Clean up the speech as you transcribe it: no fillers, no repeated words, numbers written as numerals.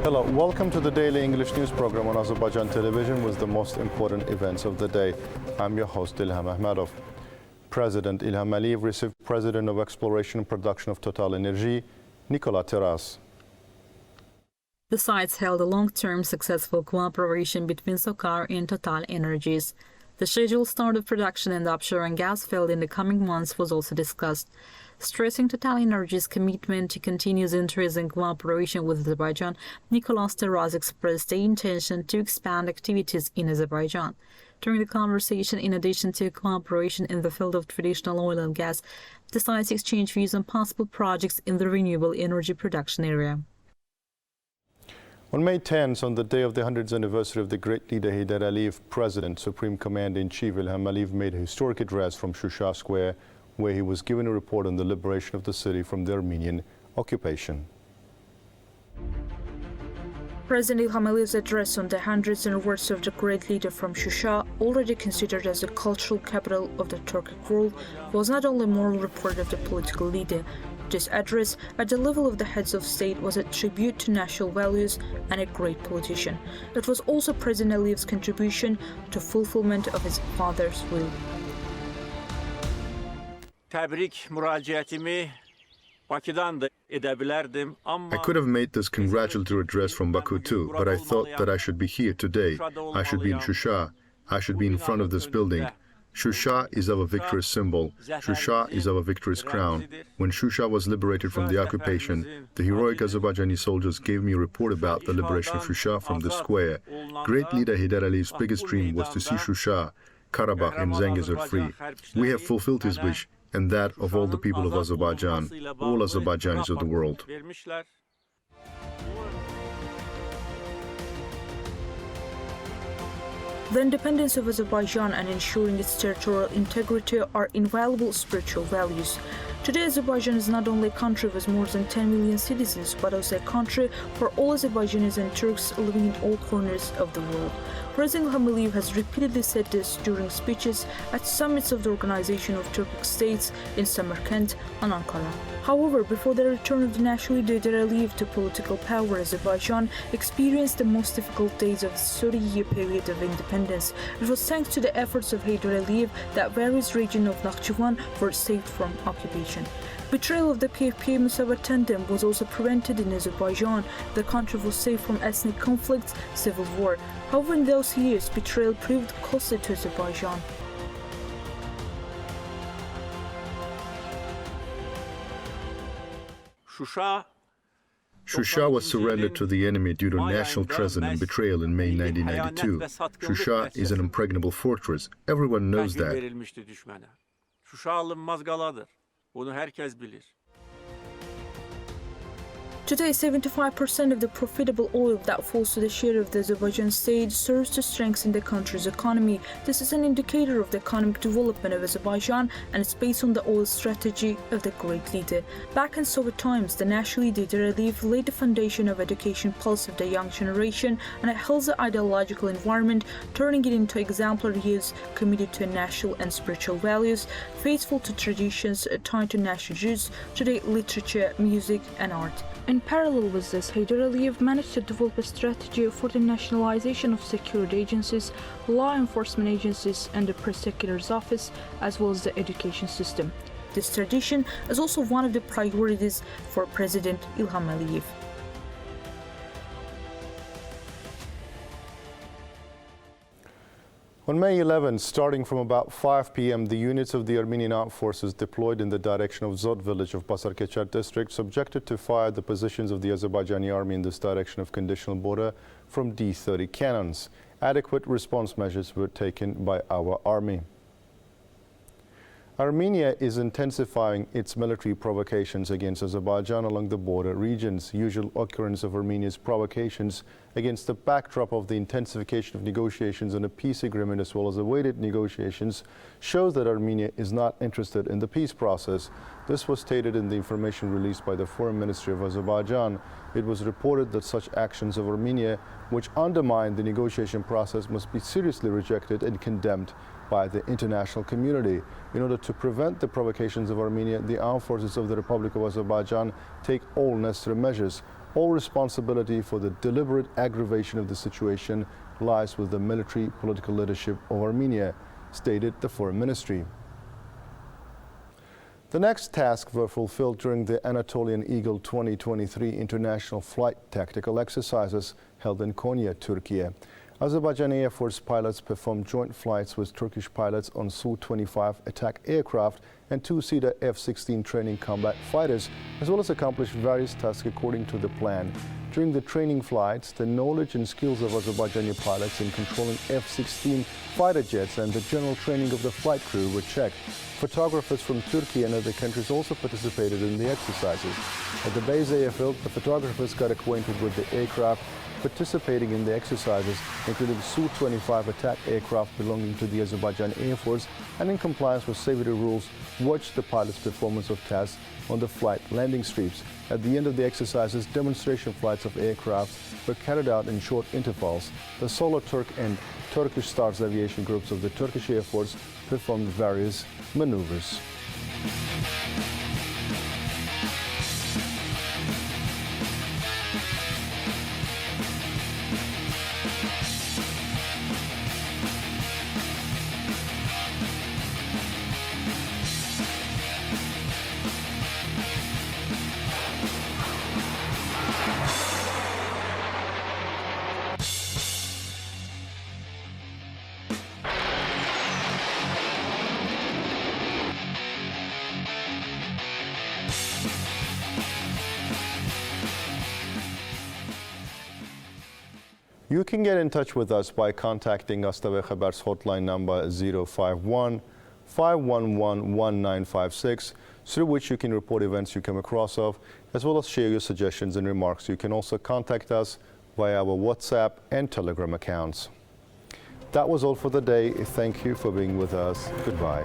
Hello, welcome to the daily English news program on Azərbaycan Television with the most important events of the day. I'm your host, Ilham Məmmədov. President İlham received President of Exploration and Production of Total Energy, Nicolas Terraz. The sites held a long-term successful cooperation between SOCAR and Total Energies. The scheduled start of production in the offshore and gas field in the coming months was also discussed, stressing Total Energies' commitment to continuous interest in cooperation with Azerbaijan. Nicolas Terraz expressed the intention to expand activities in Azerbaijan. During the conversation, in addition to cooperation in the field of traditional oil and gas, the sides exchanged views on possible projects in the renewable energy production area. On May 10th, on the day of the 100th anniversary of the great leader Heydər Əliyev, President, Supreme Commander-in-Chief İlham made a historic address from Shusha Square, where he was given a report on the liberation of the city from the Armenian occupation. President İlham Əliyev's address on the 100th anniversary of the great leader from Shusha, already considered as the cultural capital of the Turkic world, was not only a moral report of the political leader. This address, at the level of the heads of state, was a tribute to national values and a great politician. It was also President Əliyev's contribution to fulfillment of his father's will. Təbrik müraciətimi Bakıdan da edə bilərdim, amma I could have made this congratulatory address from Baku too, but I thought that I should be here today. I should be in Shusha. I should be in front of this building. Shusha is our victorious symbol. Shusha is our victorious crown. When Shusha was liberated from the occupation, the heroic Azerbaijani soldiers gave me a report about the liberation of Shusha from the square. Great leader Heydər Əliyev's biggest dream was to see Shusha, Karabakh and Zengezur free. We have fulfilled his wish, and that of all the people of Azerbaijan, all Azerbaijanis of the world. The independence of Azerbaijan and ensuring its territorial integrity are inviolable spiritual values. Today, Azerbaijan is not only a country with more than 10 million citizens, but also a country for all Azerbaijanis and Turks living in all corners of the world. President İlham Əliyev has repeatedly said this during speeches at summits of the Organization of Turkic States in Samarkand and Ankara. However, before the return of the national leader Heydər Əliyev to political power, Azerbaijan experienced the most difficult days of its 30-year period of independence. It was thanks to the efforts of Heydər Əliyev that various regions of Nakhchivan were saved from occupation. Betrayal of the keyfiyyəti Müsavatəndən was also prevented in Azerbaijan. The country was saved from ethnic conflicts, civil war. However, in those years, betrayal proved costly to Azerbaijan. Shusha was surrendered to the enemy due to national treason and betrayal in May 1992. Shusha is an impregnable fortress. Everyone knows that. Bunu herkes bilir. Today, 75% of the profitable oil that falls to the share of the Azerbaijan state serves to strengthen the country's economy. This is an indicator of the economic development of Azerbaijan, and it's based on the oil strategy of the great leader. Back in Soviet times, the national leader Heydər Əliyev laid the foundation of education pulse of the young generation and a healthy ideological environment, turning it into exemplary youth committed to national and spiritual values, faithful to traditions tied to national roots, today literature, music and art. In parallel with this, Heydər Əliyev managed to develop a strategy for the nationalization of security agencies, law enforcement agencies and the prosecutor's office, as well as the education system. This tradition is also one of the priorities for President İlham Əliyev. On May 11th, starting from about 5 p.m., the units of the Armenian Armed Forces deployed in the direction of Zod village of Basarkeçar district subjected to fire the positions of the Azerbaijani army in this direction of conditional border from D-30 cannons. Adequate response measures were taken by our army. Armenia is intensifying its military provocations against Azerbaijan along the border regions. Usual occurrence of Armenia's provocations against the backdrop of the intensification of negotiations on a peace agreement as well as awaited negotiations shows that Armenia is not interested in the peace process. This was stated in the information released by the Foreign Ministry of Azerbaijan. It was reported that such actions of Armenia, which undermine the negotiation process, must be seriously rejected and condemned by the international community. In order to prevent the provocations of Armenia, the armed forces of the Republic of Azerbaijan take all necessary measures. All responsibility for the deliberate aggravation of the situation lies with the military political leadership of Armenia, stated the Foreign Ministry. The next tasks were fulfilled during the Anatolian Eagle 2023 international flight tactical exercises held in Konya, Turkey. Azerbaycan Air Force pilots performed joint flights with Turkish pilots on Su-25 attack aircraft and two-seater F-16 training combat fighters, as well as accomplished various tasks according to the plan. During the training flights, the knowledge and skills of Azerbaijani pilots in controlling F-16 fighter jets and the general training of the flight crew were checked. Photographers from Turkey and other countries also participated in the exercises. At the base airfield, the photographers got acquainted with the aircraft participating in the exercises, including Su-25 attack aircraft belonging to the Azerbaijan Air Force, and in compliance with safety rules, watched the pilot's performance of tasks on the flight landing strips. At the end of the exercises, demonstration flights of aircraft were carried out in short intervals. The Solar Turk and Turkish Stars aviation groups of the Turkish Air Force performed various maneuvers. You can get in touch with us by contacting AzTV Haber's hotline number 051-511-1956, through which you can report events you come across of, as well as share your suggestions and remarks. You can also contact us via our WhatsApp and Telegram accounts. That was all for the day. Thank you for being with us. Goodbye.